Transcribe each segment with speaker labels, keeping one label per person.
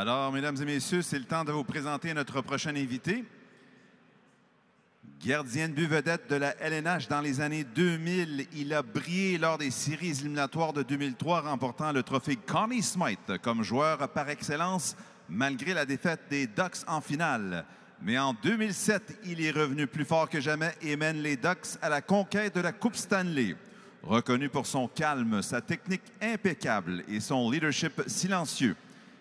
Speaker 1: Alors, mesdames et messieurs, c'est le temps de vous présenter notre prochain invité. Gardien de but vedette de la LNH dans les années 2000, il a brillé lors des séries éliminatoires de 2003, remportant le trophée Connie Smythe comme joueur par excellence, malgré la défaite des Ducks en finale. Mais en 2007, il est revenu plus fort que jamais et mène les Ducks à la conquête de la Coupe Stanley. Reconnu pour son calme, sa technique impeccable et son leadership silencieux,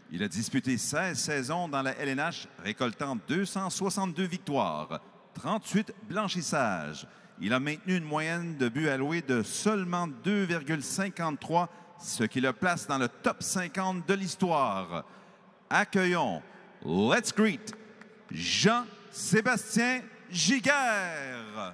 Speaker 1: il a disputé 16 saisons dans la LNH, récoltant 262 victoires, 38 blanchissages. Il a maintenu une moyenne de buts alloués de seulement 2,53, ce qui le place dans le top 50 de l'histoire. Accueillons, let's greet, Jean-Sébastien Giguère.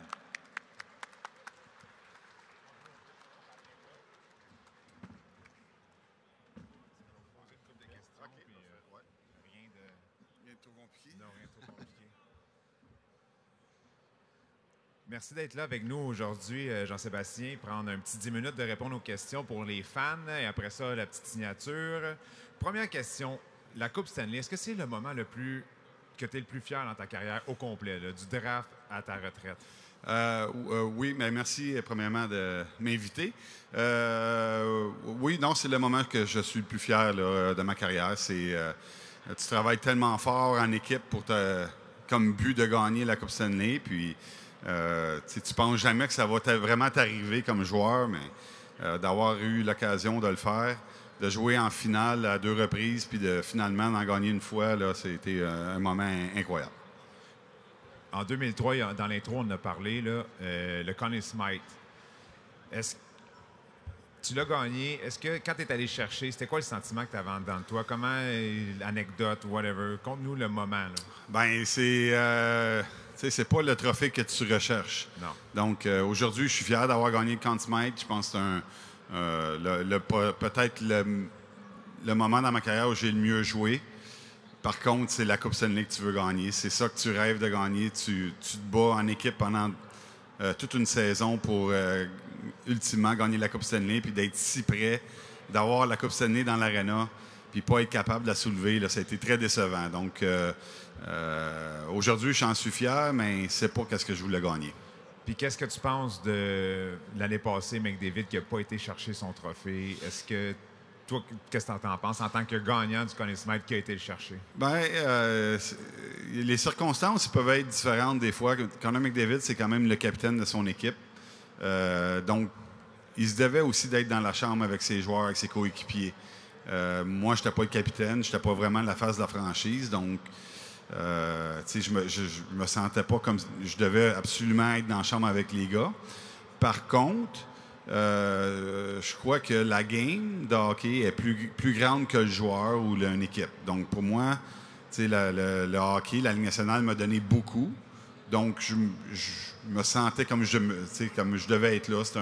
Speaker 2: Merci d'être là avec nous aujourd'hui, Jean-Sébastien. Prendre un petit 10 minutes de répondre aux questions pour les fans et après ça, la petite signature. Première question, la Coupe Stanley, est-ce que c'est le moment que tu es le plus fier dans ta carrière au complet, là, du draft à ta retraite?
Speaker 3: Oui, mais merci premièrement de m'inviter. Oui, non, c'est le moment que je suis le plus fier là, de ma carrière. Tu travailles tellement fort en équipe pour comme but de gagner la Coupe Stanley, puis tu penses jamais que ça va vraiment t'arriver comme joueur, mais d'avoir eu l'occasion de le faire, de jouer en finale à 2 reprises, puis de finalement d'en gagner une fois, là, c'était un moment incroyable.
Speaker 2: En 2003, dans l'intro, on en a parlé, là, le Connie Smythe. Tu l'as gagné. Est-ce que quand tu es allé chercher, c'était quoi le sentiment que tu avais en dedans de toi? Comment, l'anecdote, whatever? Conte-nous le moment. Là.
Speaker 3: Ben c'est pas le trophée que tu recherches.
Speaker 2: Non.
Speaker 3: Donc, aujourd'hui, je suis fier d'avoir gagné le Connie Smythe. Je pense que c'est peut-être le moment dans ma carrière où j'ai le mieux joué. Par contre, c'est la Coupe Stanley que tu veux gagner. C'est ça que tu rêves de gagner. Tu te bats en équipe pendant toute une saison pour ultimement gagner la Coupe Stanley, puis d'être si près, d'avoir la Coupe Stanley dans l'aréna, puis pas être capable de la soulever. Là, ça a été très décevant. Donc, aujourd'hui, j'en suis fier, mais c'est pas qu'est-ce que je voulais gagner.
Speaker 2: Puis qu'est-ce que tu penses de l'année passée, McDavid, qui n'a pas été chercher son trophée? Est-ce que toi, qu'est-ce que tu en penses en tant que gagnant du Connie Smythe qui a été le chercher?
Speaker 3: Bien, les circonstances peuvent être différentes des fois. Connor McDavid, c'est quand même le capitaine de son équipe. Donc, il se devait aussi d'être dans la chambre avec ses joueurs, avec ses coéquipiers. Moi, je n'étais pas le capitaine, je n'étais pas vraiment la face de la franchise. Donc, je me sentais pas comme... Je devais absolument être dans la chambre avec les gars. Par contre... je crois que la game de hockey est plus grande que le joueur ou une équipe. Donc, pour moi, le hockey, la Ligue nationale m'a donné beaucoup. Donc, je me sentais comme je devais être là. C'est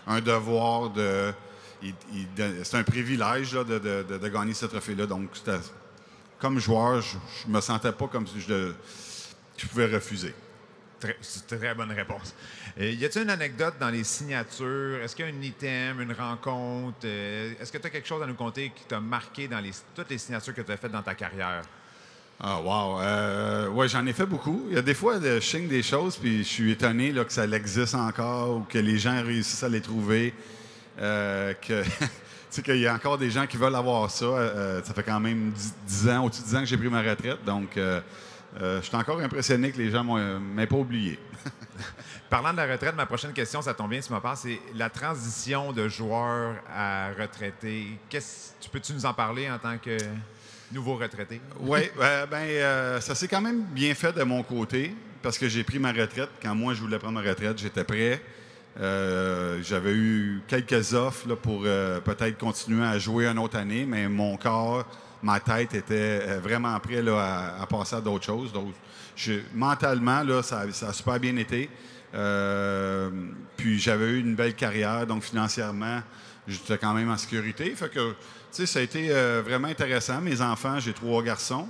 Speaker 3: un devoir c'est un privilège là, de gagner ce trophée-là. Donc, comme joueur, je me sentais pas comme si je pouvais refuser.
Speaker 2: C'est une très bonne réponse. Y a-t-il une anecdote dans les signatures? Est-ce qu'il y a un item, une rencontre? Est-ce que tu as quelque chose à nous conter qui t'a marqué dans toutes les signatures que tu as faites dans ta carrière?
Speaker 3: Ah, wow! Oui, j'en ai fait beaucoup. Il y a des fois, je signe des choses, puis je suis étonné là, que ça existe encore ou que les gens réussissent à les trouver. Qu'il y a encore des gens qui veulent avoir ça. Ça fait quand même 10 ans, au-dessus de 10 ans que j'ai pris ma retraite. Donc, je suis encore impressionné que les gens ne m'aient pas oublié.
Speaker 2: Parlant de la retraite, ma prochaine question, ça tombe bien, tu m'en parles, c'est la transition de joueur à retraité. Peux-tu nous en parler en tant que nouveau retraité?
Speaker 3: Oui, ça s'est quand même bien fait de mon côté parce que j'ai pris ma retraite. Quand moi, je voulais prendre ma retraite, j'étais prêt. J'avais eu quelques offres là, pour peut-être continuer à jouer une autre année, mais mon corps... Ma tête était vraiment prête là, à passer à d'autres choses. Donc, mentalement, là, ça a super bien été. Puis j'avais eu une belle carrière, donc financièrement, j'étais quand même en sécurité. Fait que, ça a été vraiment intéressant. Mes enfants, j'ai 3 garçons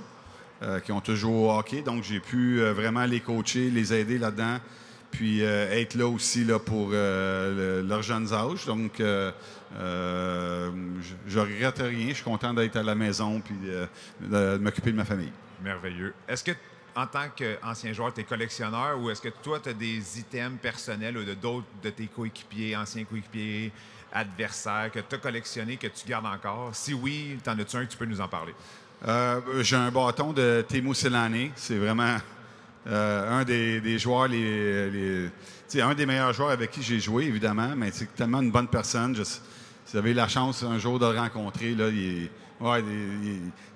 Speaker 3: qui ont toujours joué au hockey, donc j'ai pu vraiment les coacher, les aider là-dedans. puis être là aussi là, pour leurs jeunes âges. Donc, je regrette rien. Je suis content d'être à la maison puis de m'occuper de ma famille.
Speaker 2: Merveilleux. Est-ce que, en tant qu'ancien joueur, tu es collectionneur ou est-ce que toi, tu as des items personnels ou de d'autres de tes coéquipiers, anciens coéquipiers, adversaires, que tu as collectionnés, que tu gardes encore? Si oui, t'en as-tu un que tu peux nous en parler?
Speaker 3: J'ai un bâton de Teemu Selanne. C'est vraiment un des joueurs, un des meilleurs joueurs avec qui j'ai joué, évidemment, mais c'est tellement une bonne personne. Si vous avez la chance un jour de le rencontrer, là, il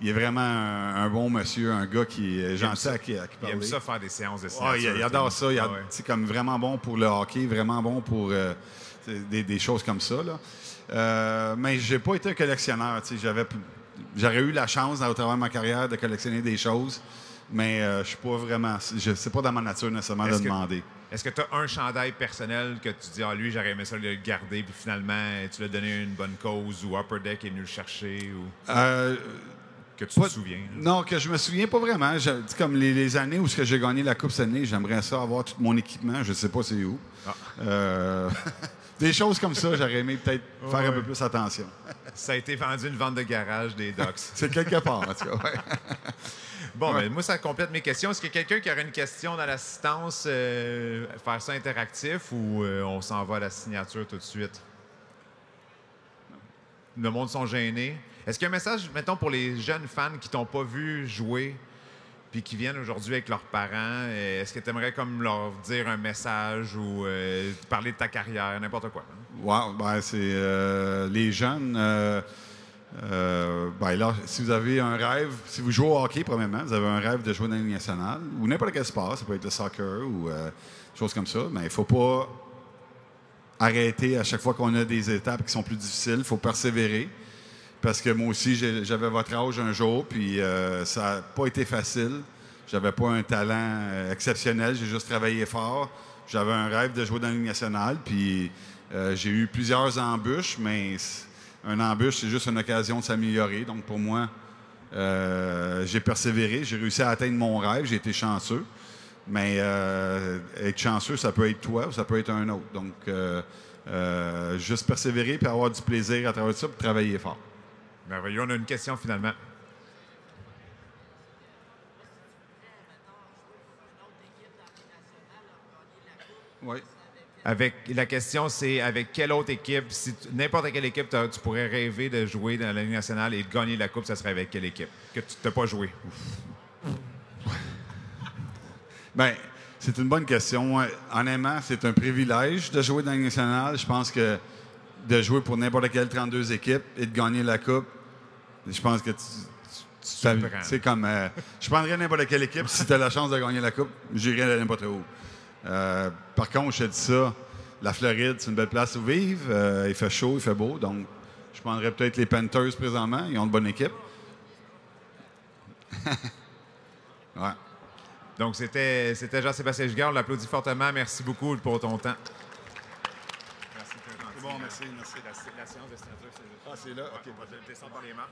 Speaker 3: est vraiment un bon monsieur, un gars qui est gentil à qui parler.
Speaker 2: Il aime ça faire des séances de signature.
Speaker 3: Il adore ça. C'est comme vraiment bon pour le hockey, vraiment bon pour des choses comme ça. Là. Mais j'ai pas été un collectionneur. J'aurais eu la chance, au travers de ma carrière, de collectionner des choses, mais je suis pas vraiment... C'est pas dans ma nature, nécessairement, de demander.
Speaker 2: Est-ce que tu as un chandail personnel que tu dis « Ah, lui, j'aurais aimé ça le garder », puis finalement, tu l'as donné à une bonne cause, ou Upper Deck est venu le chercher, ou... que tu te souviens?
Speaker 3: Non, que je me souviens pas vraiment. Comme les années où j'ai gagné la Coupe Stanley, j'aimerais ça avoir tout mon équipement. Je sais pas c'est où. Des choses comme ça, j'aurais aimé peut-être faire un peu plus attention.
Speaker 2: Ça a été vendu une vente de garage des Ducks.
Speaker 3: C'est quelque part, en tout cas, ouais.
Speaker 2: Bon, ben, moi, ça complète mes questions. Est-ce qu'il y a quelqu'un qui aurait une question dans l'assistance, faire ça interactif ou on s'en va à la signature tout de suite? Le monde sont gênés. Est-ce qu'il y a un message, mettons, pour les jeunes fans qui t'ont pas vu jouer puis qui viennent aujourd'hui avec leurs parents? Est-ce que tu aimerais comme leur dire un message ou parler de ta carrière, n'importe quoi?
Speaker 3: Wow, ben c'est les jeunes. Ben là, si vous avez un rêve, si vous jouez au hockey, premièrement, vous avez un rêve de jouer dans la Ligue nationale ou n'importe quel sport, ça peut être le soccer ou des choses comme ça, mais il ne faut pas arrêter à chaque fois qu'on a des étapes qui sont plus difficiles. Il faut persévérer. Parce que moi aussi, j'avais votre âge un jour, puis ça n'a pas été facile. J'avais pas un talent exceptionnel, j'ai juste travaillé fort. J'avais un rêve de jouer dans la Ligue nationale, puis j'ai eu plusieurs embûches, mais un embûche, c'est juste une occasion de s'améliorer. Donc pour moi, j'ai persévéré, j'ai réussi à atteindre mon rêve, j'ai été chanceux. Mais être chanceux, ça peut être toi ou ça peut être un autre. Donc juste persévérer puis avoir du plaisir à travers ça, puis travailler fort.
Speaker 2: Merveilleux. On a une question finalement.
Speaker 3: Oui.
Speaker 2: La question, c'est avec quelle autre équipe, si n'importe quelle équipe, tu pourrais rêver de jouer dans la Ligue nationale et de gagner la Coupe, ça serait avec quelle équipe? Que tu n'as pas joué.
Speaker 3: Bien, c'est une bonne question. Honnêtement, c'est un privilège de jouer dans la Ligue nationale. Je pense que de jouer pour n'importe quelle 32 équipes et de gagner la Coupe, je pense que c'est comme... je prendrais n'importe quelle équipe. Si tu as la chance de gagner la Coupe, j'irais n'importe où. Par contre, je te dis ça, la Floride, c'est une belle place où vivre. Il fait chaud, il fait beau. Donc, je prendrais peut-être les Panthers présentement. Ils ont une bonne équipe. Ouais.
Speaker 2: Donc, c'était Jean-Sébastien Giguère. On l'applaudit fortement. Merci beaucoup pour ton temps.
Speaker 3: Merci, très gentil.
Speaker 2: C'est bon, merci. La séance de signature, c'est
Speaker 3: là? OK.
Speaker 2: On va descendre par les marches.